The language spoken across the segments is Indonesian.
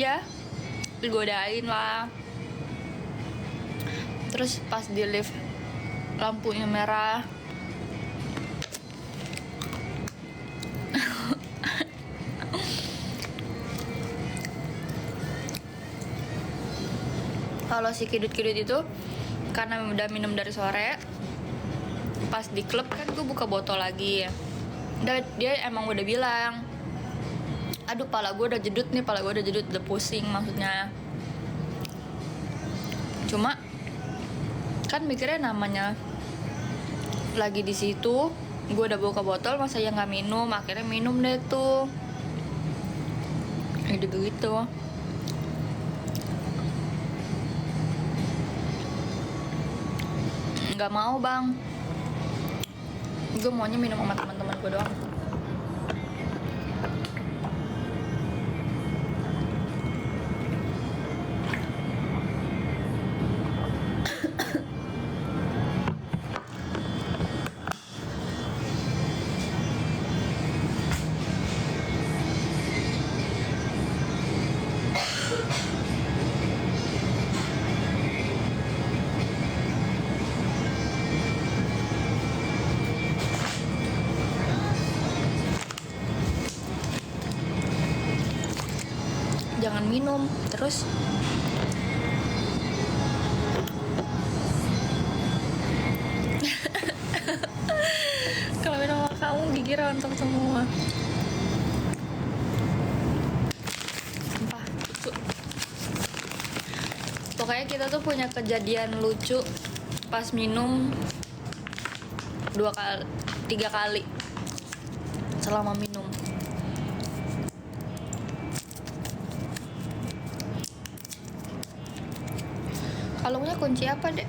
Ya, digodain lah. Terus pas di lift lampunya merah, kalau si Kidut-Kidut itu karena udah minum dari sore, pas di klub kan gue buka botol lagi ya. Dia emang udah bilang, aduh pala gue udah jedut nih, udah pusing maksudnya. Cuma kan mikirnya namanya lagi di situ, gue udah buka botol, masa ya nggak minum. Akhirnya minum deh tuh, jadi begitu. Nggak mau bang, gue maunya minum sama teman-teman gue doang. Jangan minum terus. Kalau minum sama kamu gigi rontok semua. Sumpah lucu. Pokoknya kita tuh punya kejadian lucu pas minum 3 kali selama minum. Kalungnya kunci apa, Dek?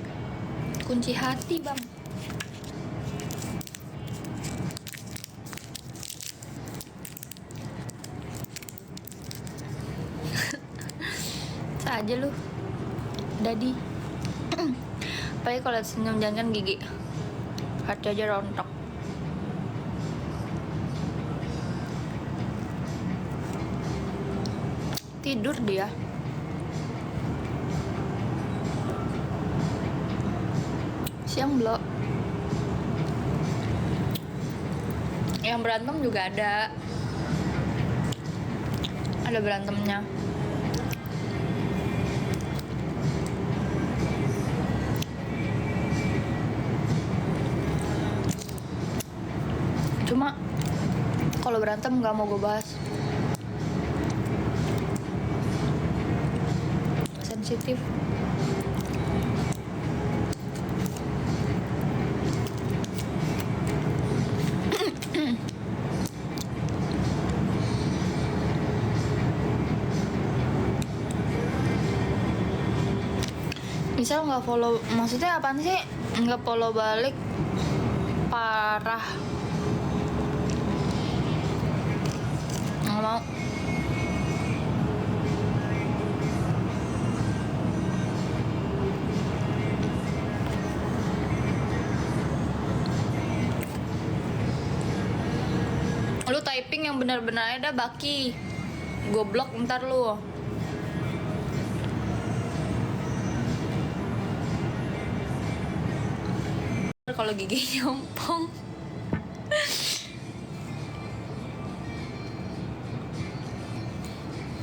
Kunci hati, Bang. Saja lu, Dadi. Apalagi kalau senyum jangan gigi, hati aja rontok. Tidur dia. Siang belum. Yang berantem juga ada berantemnya. Cuma kalau berantem nggak mau gue bahas, sensitif. Misal nggak follow, maksudnya apaan sih? Nggak follow balik, parah. Nggak mau. Lu typing yang benar-benar ada baki, goblok ntar lu. Kalau gigi nyompong.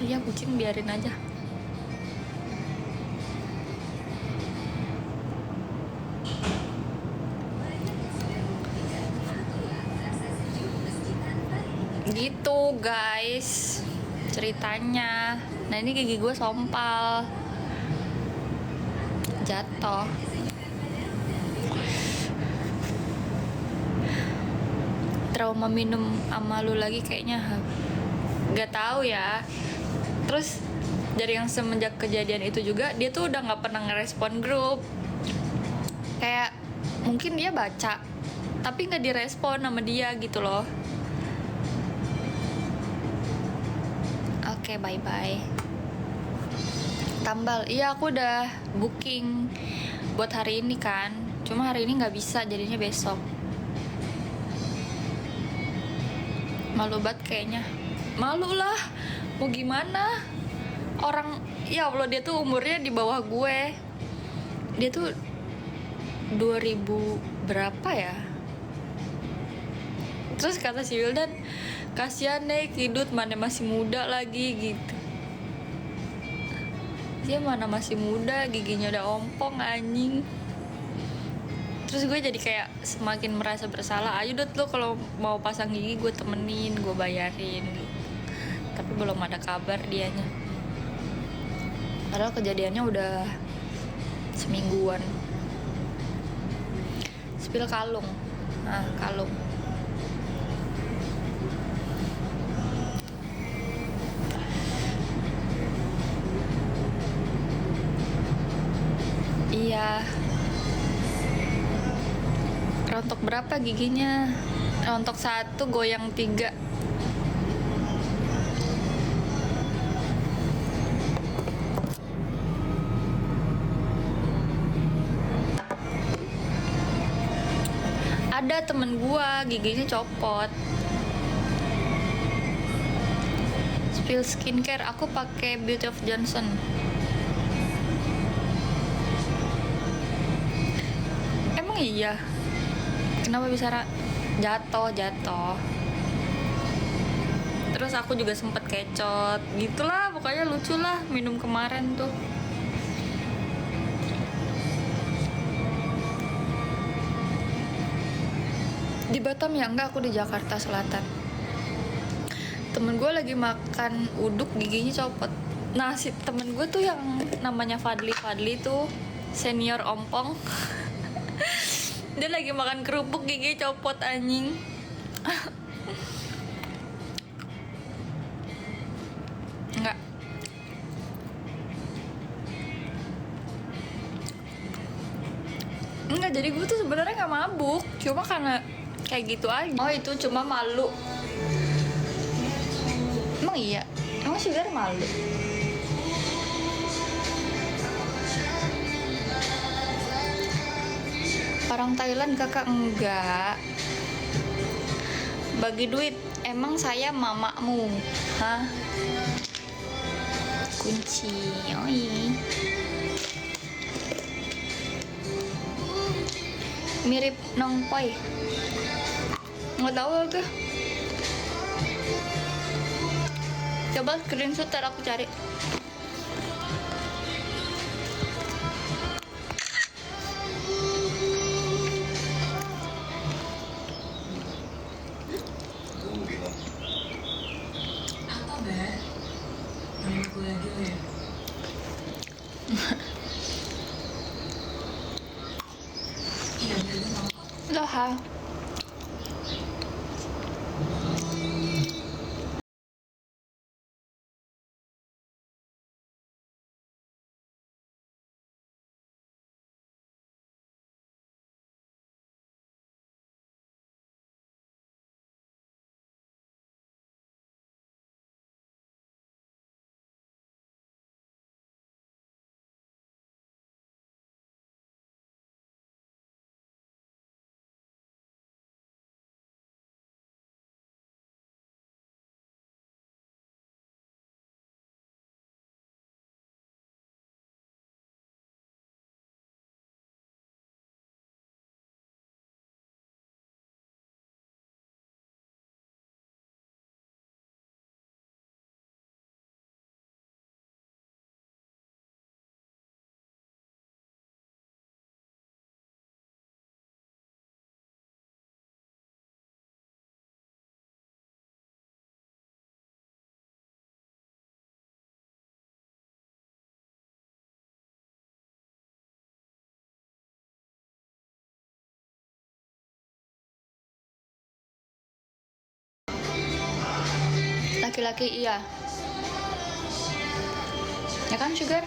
Iya, kucing biarin aja. Gitu guys ceritanya. Nah ini gigi gue sompal, jatuh. Trauma minum sama lu lagi kayaknya, gak tahu ya. Terus dari yang semenjak kejadian itu juga dia tuh udah nggak pernah ngerespon grup. Kayak mungkin dia baca tapi nggak direspon sama dia gitu loh. Oke, bye bye. Tambal, iya aku udah booking buat hari ini kan, cuma hari ini nggak bisa, jadinya besok. Malu banget kayaknya. Malu lah, mau gimana? orang, ya Allah, dia tuh umurnya di bawah gue. Dia tuh 2000 berapa ya. Terus kata si Wildan, kasihan deh Kidut, mana masih muda lagi gitu. Dia mana masih muda, giginya udah ompong anjing. Terus gue jadi kayak semakin merasa bersalah. Ayo Dut, lo kalau mau pasang gigi gue temenin, gue bayarin gitu. Tapi belum ada kabar dianya. Padahal kejadiannya udah semingguan. Spill kalung. Nah, kalung. Iya. Rontok berapa giginya? Rontok 1, goyang 3. Ada temen gua giginya copot. Spill skincare, aku pakai Beauty of Johnson. Emang iya? Kenapa bisa jatuh? Terus aku juga sempet kecot. Gitulah, pokoknya lucu lah minum kemarin tuh. Di Batam ya? Enggak, aku di Jakarta Selatan. Temen gue lagi makan uduk, giginya copot. Nah, si temen gue tuh yang namanya Fadli tuh senior ompong. Dia lagi makan kerupuk, gigi copot anjing. Enggak, jadi gue tuh sebenarnya nggak mabuk, cuma karena kayak gitu aja. Oh, itu cuma malu. Emang iya? Emang Sugar malu? Orang Thailand kakak enggak. Bagi duit, emang saya mamakmu. Hah? Kunci. Oi. Mirip Nongpoi. Nggak tahu aku. Coba screenshot, ntar aku cari. Loha. Laki-laki iya. Ya kan Sugar?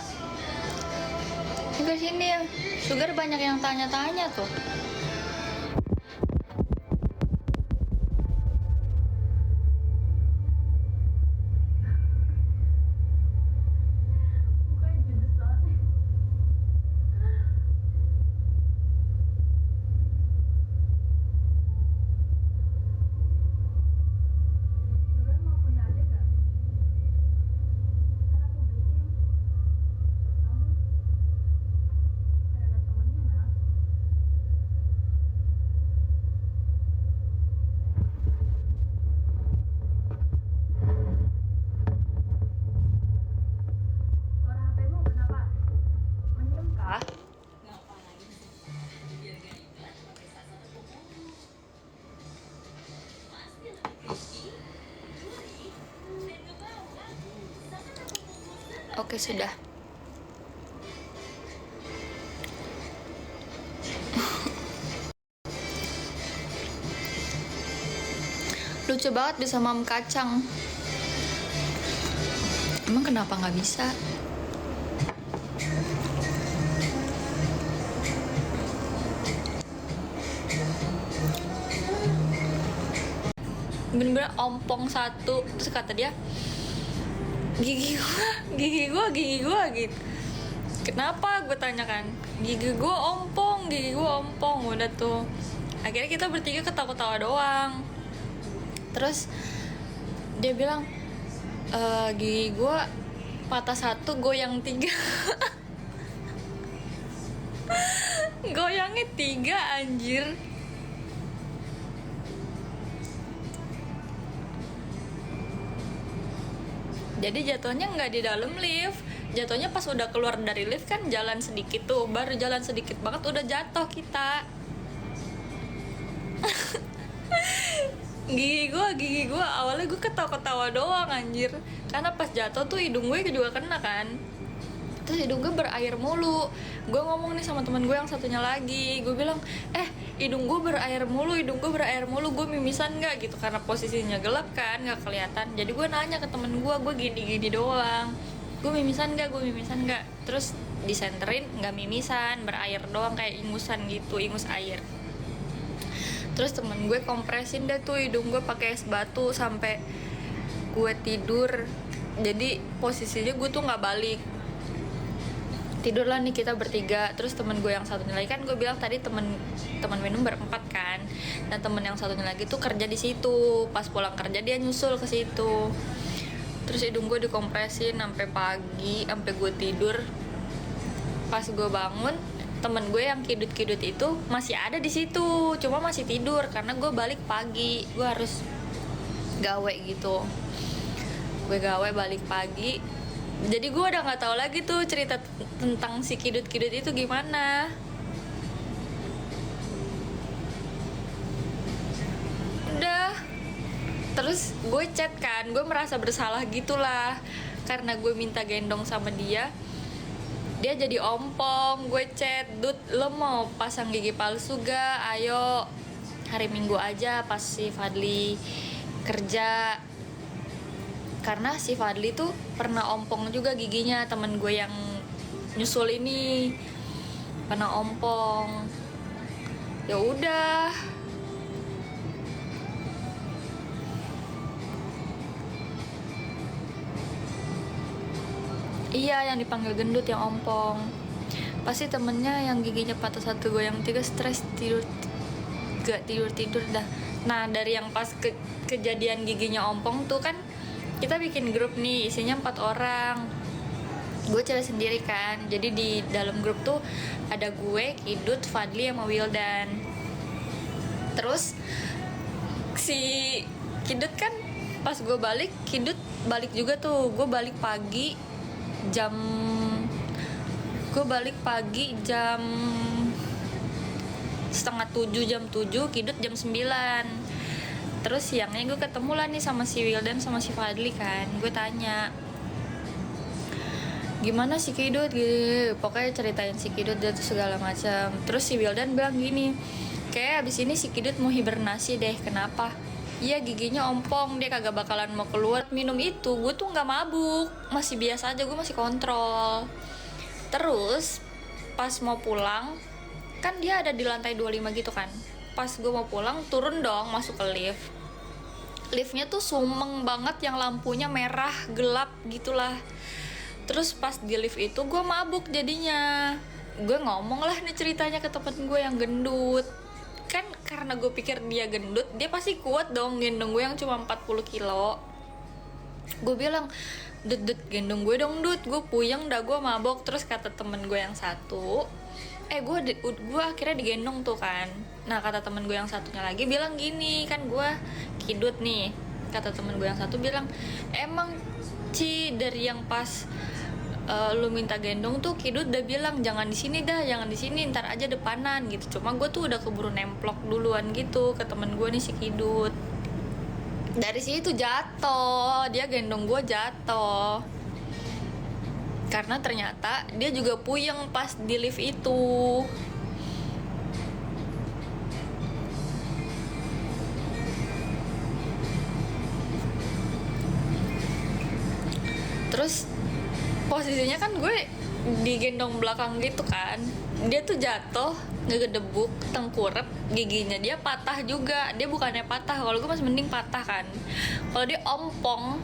Sugar sini ya. Sugar banyak yang tanya-tanya tuh. Sugar mau punya adik gak? Karena aku beliin. Oke, sudah. Lucu banget bisa mam kacang. Emang kenapa nggak bisa? Bener-bener ompong satu. Terus kata dia, gigi gua gitu. Kenapa, gue tanyakan. Gigi gue ompong. Udah tuh, akhirnya kita bertiga ketawa-ketawa doang. Terus dia bilang, gigi gue patah satu, goyang 3. Goyangnya 3, anjir. Jadi jatuhnya nggak di dalam lift, jatuhnya pas udah keluar dari lift kan jalan sedikit tuh, baru jalan sedikit banget udah jatuh kita. Gigi gue awalnya gue ketawa-ketawa doang, anjir, karena pas jatuh tuh hidung gue juga kena kan. Terus hidung gue berair mulu. Gue ngomong nih sama teman gue yang satunya lagi, gue bilang, hidung gue berair mulu, gue mimisan nggak gitu, karena posisinya gelap kan, nggak kelihatan. Jadi gue nanya ke temen gue gini doang, gue mimisan nggak. Terus disenterin, nggak mimisan, berair doang kayak ingusan gitu, ingus air. Terus temen gue kompresin deh tuh hidung gue pakai es batu sampai gue tidur. Jadi posisinya gue tuh nggak balik, tidurlah nih kita bertiga. Terus temen gue yang satunya lagi, kan gue bilang tadi temen minum berempat kan, dan temen yang satunya lagi tuh kerja di situ. Pas pulang kerja dia nyusul ke situ. Terus hidung gue dikompresin sampai pagi, sampai gue tidur. Pas gue bangun, temen gue yang kidut-kidut itu masih ada di situ, cuma masih tidur karena gue balik pagi, gue harus gawe gitu. Gue gawe balik pagi. Jadi gue udah nggak tahu lagi tuh cerita tentang si kidut-kidut itu gimana. Udah. Terus gue chat kan, gue merasa bersalah gitulah karena gue minta gendong sama dia. Dia jadi ompong. Gue chat, "Dut, lo mau pasang gigi palsu gak? Ayo hari Minggu aja pas si Fadli kerja." Karena si Fadli tuh pernah ompong juga giginya, temen gue yang nyusul ini pernah ompong. Ya udah. Iya, yang dipanggil gendut yang ompong. Pasti temennya yang giginya patah satu, goyang 3, stres, gak tidur dah. Nah, dari yang pas kejadian giginya ompong tuh kan kita bikin grup nih, isinya 4 orang. Gue cewek sendiri kan, jadi di dalam grup tuh ada gue, Kidut, Fadli, sama Wildan. Terus si Kidut kan pas gue balik, Kidut balik juga tuh. Gue balik pagi jam setengah 7, jam 7, Kidut jam 9. Terus siangnya gue ketemu lah nih sama si Wildan sama si Fadli kan. Gue tanya, gimana si Kidut gitu, pokoknya ceritain si Kidut dia tuh segala macam. Terus si Wildan bilang gini, kayak abis ini si Kidut mau hibernasi deh. Kenapa? Iya, giginya ompong, dia kagak bakalan mau keluar. Minum itu gue tuh nggak mabuk, masih biasa aja, gue masih kontrol. Terus pas mau pulang kan dia ada di lantai 25 gitu kan. Pas gue mau pulang, turun dong, masuk ke lift. Liftnya tuh sumeng banget, yang lampunya merah gelap gitulah. Terus pas di lift itu gue mabuk jadinya. Gue ngomong lah nih ceritanya ke temen gue yang gendut. Kan karena gue pikir dia gendut, dia pasti kuat dong gendong gue yang cuma 40 kilo. Gue bilang, "Dut, gendong gue dong, Dut, gue puyeng dah, gue mabok." Terus kata temen gue yang satu, gue akhirnya digendong tuh kan. Nah, kata temen gue yang satunya lagi bilang gini, kan gue Kidut nih. Kata temen gue yang satu bilang, "Emang Ci, dari yang pas lu minta gendong tuh Kidut udah bilang jangan di sini, ntar aja depanan gitu." Cuma gue tuh udah keburu nemplok duluan gitu ke temen gue nih si Kidut. Dari situ jatuh, dia gendong gue jatuh. karena ternyata dia juga puyeng pas di lift itu. Terus posisinya kan gue digendong belakang gitu kan, dia tuh jatuh ngegedebuk, tengkurap, giginya dia patah juga. Dia bukannya patah, kalau gue masih mending patah kan, kalau dia ompong